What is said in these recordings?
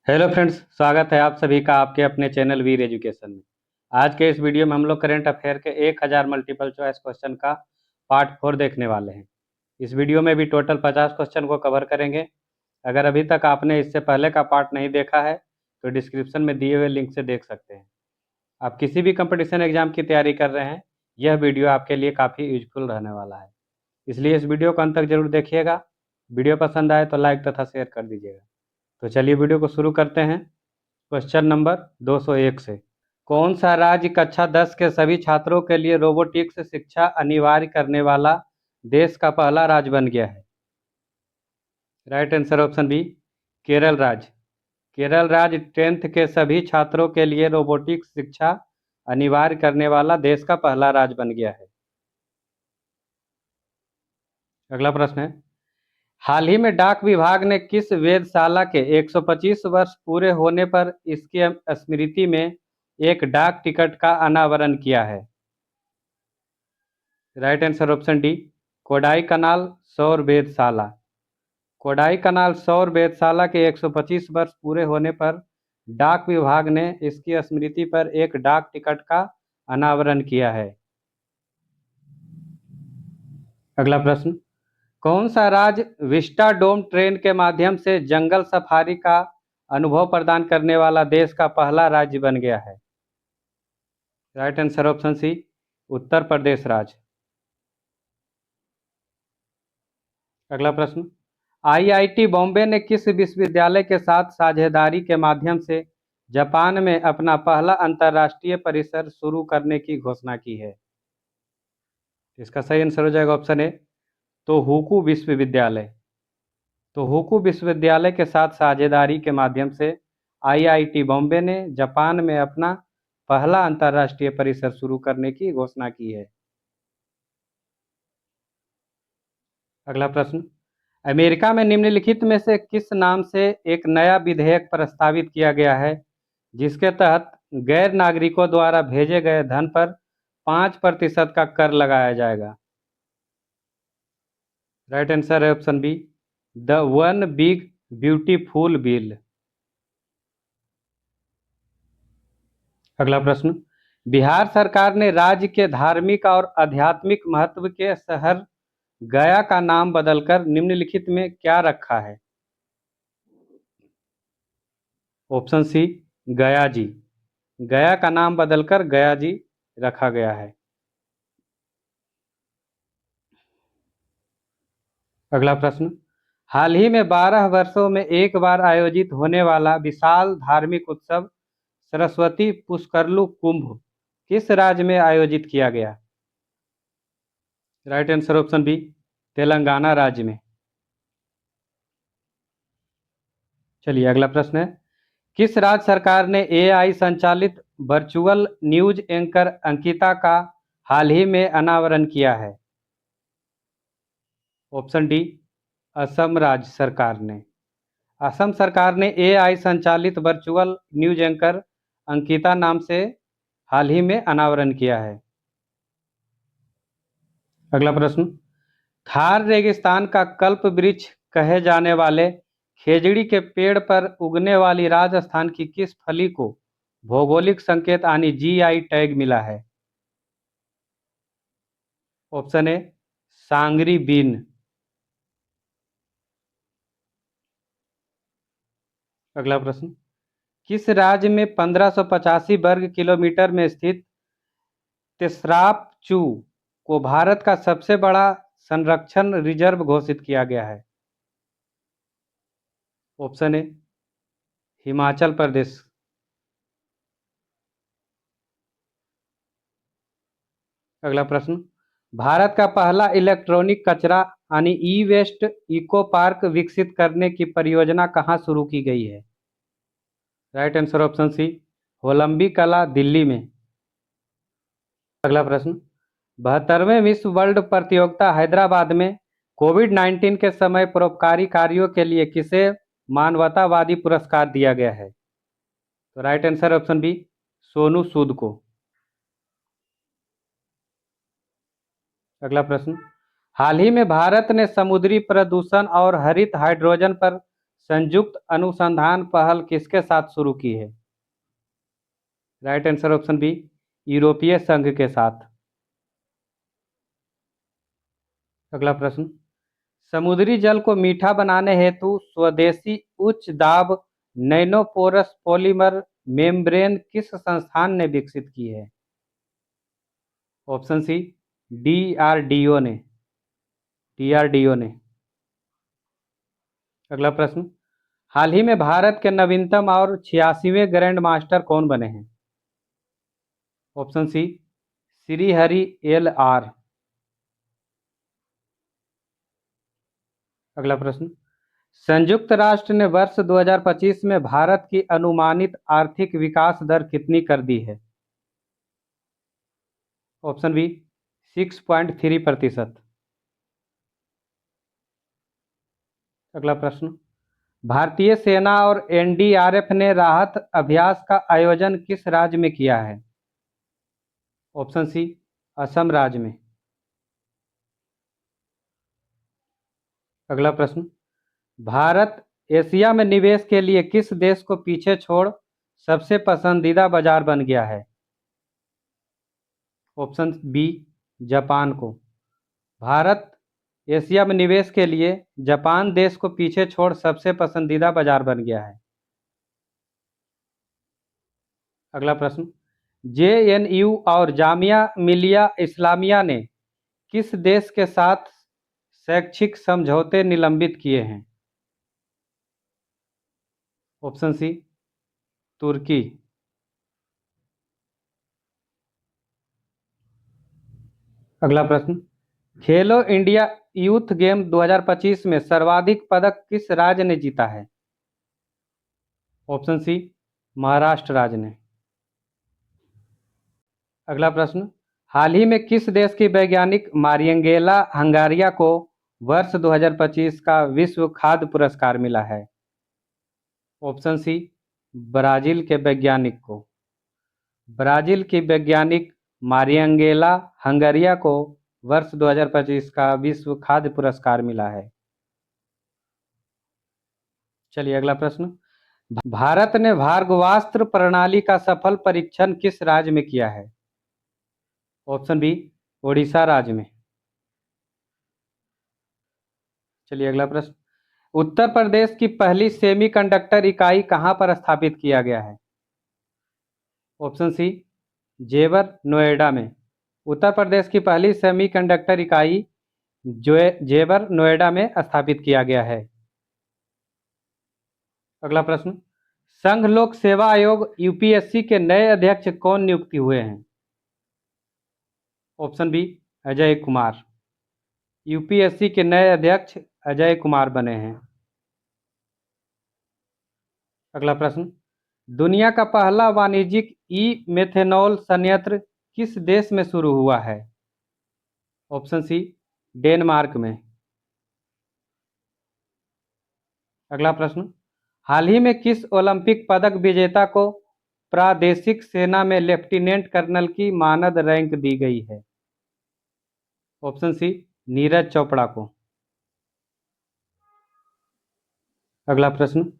Hello friends, स्वागत है आप सभी का आपके अपने चैनल वीर एजुकेशन में। आज के इस वीडियो में हम लोग करंट अफेयर के 1000 मल्टीपल चॉइस क्वेश्चन का पार्ट 4 देखने वाले हैं। इस वीडियो में भी टोटल 50 क्वेश्चन को कवर करेंगे। अगर अभी तक आपने इससे पहले का पार्ट नहीं देखा है तो डिस्क्रिप्शन में दिए हुए लिंक से देख सकते हैं। आप किसी भी कंपटीशन एग्जाम की तैयारी कर रहे हैं, यह वीडियो आपके लिए काफ़ी यूजफुल रहने वाला है, इसलिए इस वीडियो को अंत तक जरूर देखिएगा। वीडियो पसंद आए तो लाइक तथा शेयर कर दीजिएगा। तो चलिए वीडियो को शुरू करते हैं। क्वेश्चन नंबर 201 से, कौन सा राज्य कक्षा 10 के सभी छात्रों के लिए रोबोटिक्स शिक्षा अनिवार्य करने वाला देश का पहला राज्य बन गया है? Right answer option B, Kerala राज्य। केरल राज्य 10th के सभी छात्रों के लिए रोबोटिक्स शिक्षा अनिवार्य करने वाला देश का पहला राज्य बन गया है। अगला प्रश्न है, हाल ही में डाक विभाग ने किस वेधशाला के 125 वर्ष पूरे होने पर इसकी स्मृति में एक डाक टिकट का अनावरण किया है? Right answer option D, Kodai Kanal सौर वेधशाला। कोडाई कनाल सौर वेधशाला के 125 वर्ष पूरे होने पर डाक विभाग ने इसकी स्मृति पर एक डाक टिकट का अनावरण किया है। अगला प्रश्न, कौन सा राज्य विस्टाडोम ट्रेन के माध्यम से जंगल सफारी का अनुभव प्रदान करने वाला देश का पहला राज्य बन गया है? Right answer option C, Uttar Pradesh राज्य। अगला प्रश्न, आईआईटी बॉम्बे ने किस विश्वविद्यालय के साथ साझेदारी के माध्यम से जापान में अपना पहला अंतर्राष्ट्रीय परिसर शुरू करने की घोषणा की है? इसका सही आंसर हो जाएगा ऑप्शन ए, तोहोकू विश्वविद्यालय। तोहोकू विश्वविद्यालय के साथ साझेदारी के माध्यम से आईआईटी बॉम्बे ने जापान में अपना पहला अंतर्राष्ट्रीय परिसर शुरू करने की घोषणा की है। अगला प्रश्न, अमेरिका में निम्नलिखित में से किस नाम से एक नया विधेयक प्रस्तावित किया गया है जिसके तहत गैर नागरिकों द्वारा भेजे गए धन पर 5% का कर लगाया जाएगा? राइट आंसर है option B, the one big beautiful bill. अगला प्रश्न, बिहार सरकार ने राज्य के धार्मिक और आध्यात्मिक महत्व के शहर गया का नाम बदलकर निम्नलिखित में क्या रखा है? ऑप्शन सी, गया जी। गया का नाम बदलकर गया जी रखा गया है। अगला प्रश्न, हाल ही में 12 वर्षों में एक बार आयोजित होने वाला विशाल धार्मिक उत्सव सरस्वती पुष्करलू कुंभ किस राज्य में आयोजित किया गया? Right answer option B, Telangana राज्य में। चलिए अगला प्रश्न है, किस राज्य सरकार ने एआई संचालित वर्चुअल न्यूज एंकर अंकिता का हाल ही में अनावरण किया है? ऑप्शन डी, असम राज्य सरकार ने। असम सरकार ने एआई संचालित वर्चुअल न्यूज एंकर अंकिता नाम से हाल ही में अनावरण किया है। अगला प्रश्न, थार रेगिस्तान का कल्प वृक्ष कहे जाने वाले खेजड़ी के पेड़ पर उगने वाली राजस्थान की किस फली को भौगोलिक संकेत यानी जीआई टैग मिला है? Option A, sangri bean. अगला प्रश्न, किस राज्य में 1585 वर्ग किलोमीटर में स्थित तेसराप चू को भारत का सबसे बड़ा संरक्षण रिजर्व घोषित किया गया है? ऑप्शन ए, हिमाचल प्रदेश। अगला प्रश्न, भारत का पहला इलेक्ट्रॉनिक कचरा यानी ई वेस्ट इको पार्क विकसित करने की परियोजना कहाँ शुरू की गई है? राइट आंसर ऑप्शन सी, होलंबी कला दिल्ली में। अगला प्रश्न, 72वें विश्व वर्ल्ड प्रतियोगिता हैदराबाद में कोविड-19 के समय परोपकारी कार्यों के लिए किसे मानवतावादी पुरस्कार दिया गया है? तो right answer option B, Sonu Sood को। अगला प्रश्न, हाल ही में भारत ने समुद्री प्रदूषण और हरित हाइड्रोजन पर संयुक्त अनुसंधान पहल किसके साथ शुरू की है? राइट आंसर ऑप्शन बी, यूरोपीय संघ के साथ। अगला प्रश्न, समुद्री जल को मीठा बनाने हेतु स्वदेशी उच्च दाब नैनोपोरस पॉलीमर मेम्ब्रेन किस संस्थान ने विकसित की है? ऑप्शन सी, डीआरडीओ ने। डीआरडीओ ने। अगला प्रश्न, हाल ही में भारत के नवीनतम और 86वें ग्रैंड मास्टर कौन बने हैं? Option C, Shrihari L R. अगला प्रश्न, संयुक्त राष्ट्र ने वर्ष 2025 में भारत की अनुमानित आर्थिक विकास दर कितनी कर दी है? Option B, 6.3%। अगला प्रश्न, भारतीय सेना और एनडीआरएफ ने राहत अभ्यास का आयोजन किस राज्य में किया है? ऑप्शन सी, असम राज्य में। अगला प्रश्न, भारत एशिया में निवेश के लिए किस देश को पीछे छोड़ सबसे पसंदीदा बाजार बन गया है? ऑप्शन बी, जापान को। भारत एशिया में निवेश के लिए जापान देश को पीछे छोड़ सबसे पसंदीदा बाजार बन गया है। अगला प्रश्न, जेएनयू और जामिया मिलिया इस्लामिया ने किस देश के साथ शैक्षिक समझौते निलंबित किए हैं? ऑप्शन सी, तुर्की। अगला प्रश्न, खेलो इंडिया यूथ गेम 2025 में सर्वाधिक पदक किस राज्य ने जीता है? ऑप्शन सी, महाराष्ट्र राज्य ने। अगला प्रश्न, हाल ही में किस देश की वैज्ञानिक मारियंगेला हंगारिया को वर्ष 2025 का विश्व खाद्य पुरस्कार मिला है? ऑप्शन सी, ब्राजील के वैज्ञानिक को। ब्राजील की वैज्ञानिक मारियंगेला हंगारिया को वर्ष 2025 का विश्व खाद्य पुरस्कार मिला है। चलिए अगला प्रश्न, भारत ने भार्गवास्त्र प्रणाली का सफल परीक्षण किस राज्य में किया है? ऑप्शन बी, ओडिशा राज्य में। चलिए अगला प्रश्न, उत्तर प्रदेश की पहली सेमीकंडक्टर इकाई कहां पर स्थापित किया गया है? ऑप्शन सी, जेवर नोएडा में। उत्तर प्रदेश की पहली सेमीकंडक्टर इकाई जो जेवर नोएडा में स्थापित किया गया है। अगला प्रश्न, संघ लोक सेवा आयोग यूपीएससी के नए अध्यक्ष कौन नियुक्त हुए हैं? Option B, Ajay Kumar. UPSC के नए अध्यक्ष अजय कुमार बने हैं। अगला प्रश्न, दुनिया का पहला वाणिज्यिक ई मेथेनॉल संयंत्र किस देश में शुरू हुआ है? ऑप्शन सी, डेनमार्क में। अगला प्रश्न, हाल ही में किस ओलंपिक पदक विजेता को प्रादेशिक सेना में लेफ्टिनेंट कर्नल की मानद रैंक दी गई है? ऑप्शन सी, नीरज चोपड़ा को। अगला प्रश्न,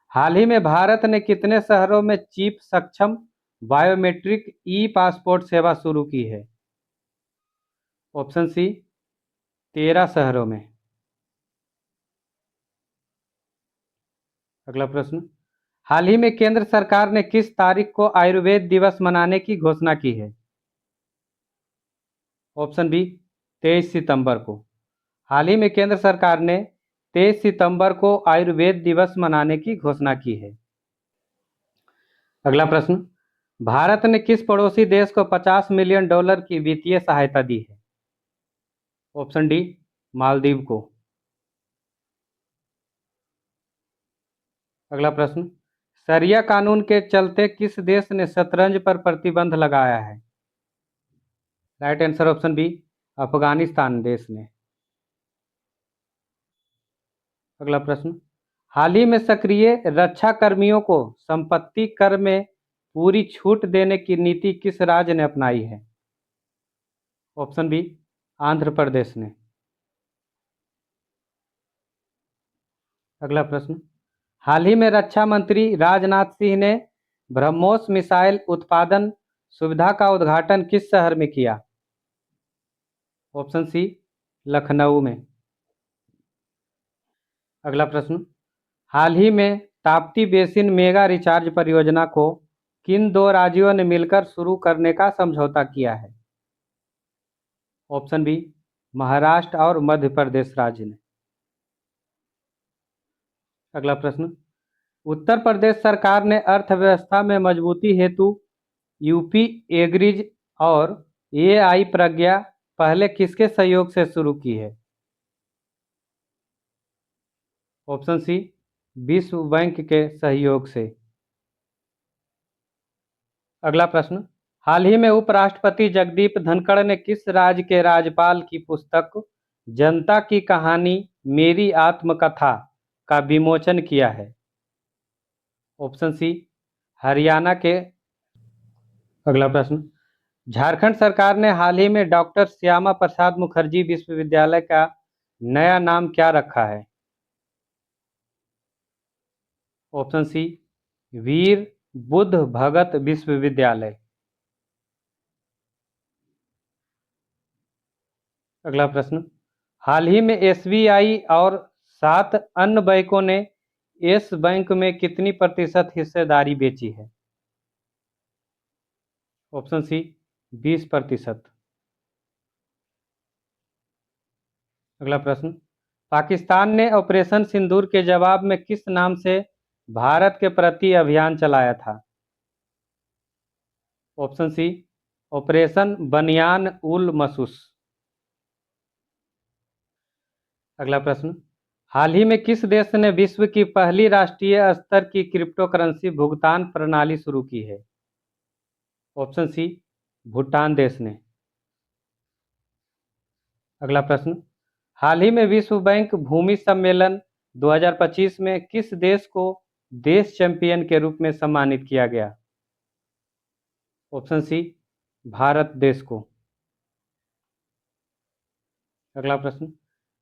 हाल ही में भारत ने कितने शहरों में चिप सक्षम बायोमेट्रिक ई पासपोर्ट सेवा शुरू की है? ऑप्शन सी, 13 शहरों में। अगला प्रश्न, हाल ही में केंद्र सरकार ने किस तारीख को आयुर्वेद दिवस मनाने की घोषणा की है? ऑप्शन बी, 23 सितंबर को। हाल ही में केंद्र सरकार ने 23 सितंबर को आयुर्वेद दिवस मनाने की घोषणा की है। अगला प्रश्न, भारत ने किस पड़ोसी देश को $50 मिलियन की वित्तीय सहायता दी है? ऑप्शन डी, मालदीव को। अगला प्रश्न, शरिया कानून के चलते किस देश ने शतरंज पर प्रतिबंध लगाया है? Right answer option B, Afghanistan देश ने। अगला प्रश्न, हाल ही में सक्रिय रक्षा कर्मियों को संपत्ति कर में पूरी छूट देने की नीति किस राज्य ने अपनाई है? ऑप्शन बी, आंध्र प्रदेश ने। अगला प्रश्न, हाल ही में रक्षा मंत्री राजनाथ सिंह ने ब्रह्मोस मिसाइल उत्पादन सुविधा का उद्घाटन किस शहर में किया? ऑप्शन सी, लखनऊ में। अगला प्रश्न, हाल ही में ताप्ती बेसिन मेगा रिचार्ज परियोजना को किन दो राज्यों ने मिलकर शुरू करने का समझौता किया है? ऑप्शन बी, महाराष्ट्र और मध्य प्रदेश राज्य ने। अगला प्रश्न, उत्तर प्रदेश सरकार ने अर्थव्यवस्था में मजबूती हेतु यूपी एग्रीज और एआई प्रज्ञा पहले किसके सहयोग से शुरू की है? ऑप्शन सी, विश्व बैंक के सहयोग से। अगला प्रश्न, हाल ही में उपराष्ट्रपति जगदीप धनखड़ ने किस राज्य के राज्यपाल की पुस्तक जनता की कहानी मेरी आत्मकथा का विमोचन किया है? ऑप्शन सी, हरियाणा के। अगला प्रश्न, झारखंड सरकार ने हाल ही में डॉक्टर श्यामा प्रसाद मुखर्जी विश्वविद्यालय का नया नाम क्या रखा है? ऑप्शन सी, वीर बुद्ध भगत विश्वविद्यालय। अगला प्रश्न, हाल ही में एसबीआई और 7 अन्य बैंकों ने येस बैंक में कितनी प्रतिशत हिस्सेदारी बेची है? Option C, 20%। अगला प्रश्न, पाकिस्तान ने ऑपरेशन सिंदूर के जवाब में किस नाम से भारत के प्रति अभियान चलाया था? ऑप्शन सी, ऑपरेशन बनियान उल मसूस। अगला प्रश्न, हाल ही में किस देश ने विश्व की पहली राष्ट्रीय स्तर की क्रिप्टो करेंसी भुगतान प्रणाली शुरू की है? ऑप्शन सी, भूटान देश ने। अगला प्रश्न, हाल ही में विश्व बैंक भूमि सम्मेलन 2025 में किस देश को देश चैंपियन के रूप में सम्मानित किया गया? ऑप्शन सी, भारत देश को। अगला प्रश्न,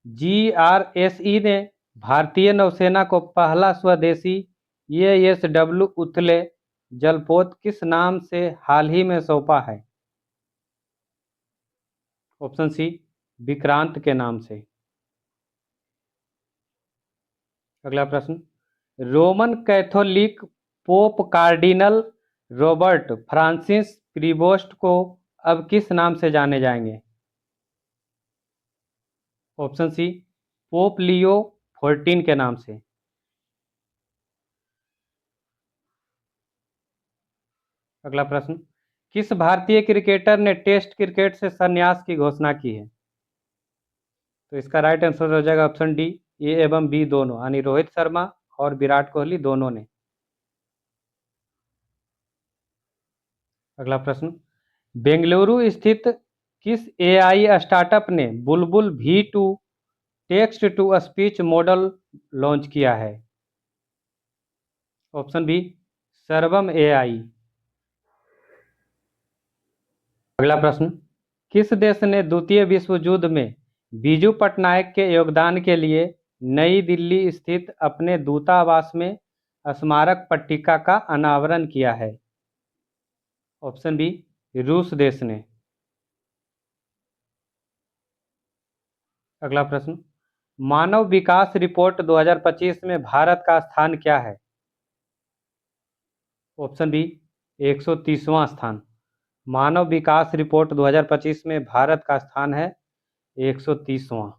जीआरएसई ने भारतीय नौसेना को पहला स्वदेशी एएसडब्ल्यू उथले जलपोत किस नाम से हाल ही में सौंपा है? ऑप्शन सी, विक्रांत के नाम से। अगला प्रश्न, Roman Catholic pope cardinal Robert Francis Prevost को अब किस नाम से जाने जाएंगे? ऑप्शन सी, पोप लियो 14 के नाम से। अगला प्रश्न, किस भारतीय क्रिकेटर ने टेस्ट क्रिकेट से संन्यास की घोषणा की है? तो इसका राइट आंसर हो जाएगा ऑप्शन डी, ए एवं बी दोनों, यानी रोहित शर्मा और विराट कोहली दोनों ने। अगला प्रश्न, बेंगलुरु स्थित किस एआई स्टार्टअप ने Bulbul V2 text to speech model launch किया है? Option B, Sarvam AI. अगला प्रश्न, किस देश ने द्वितीय विश्व युद्ध में बीजू पटनायक के योगदान के लिए नई दिल्ली स्थित अपने दूतावास में स्मारक पट्टिका का अनावरण किया है? ऑप्शन बी, रूस देश ने। अगला प्रश्न, मानव विकास रिपोर्ट 2025 में भारत का स्थान क्या है? ऑप्शन बी, 130वां स्थान। मानव विकास रिपोर्ट 2025 में भारत का स्थान है 130वां।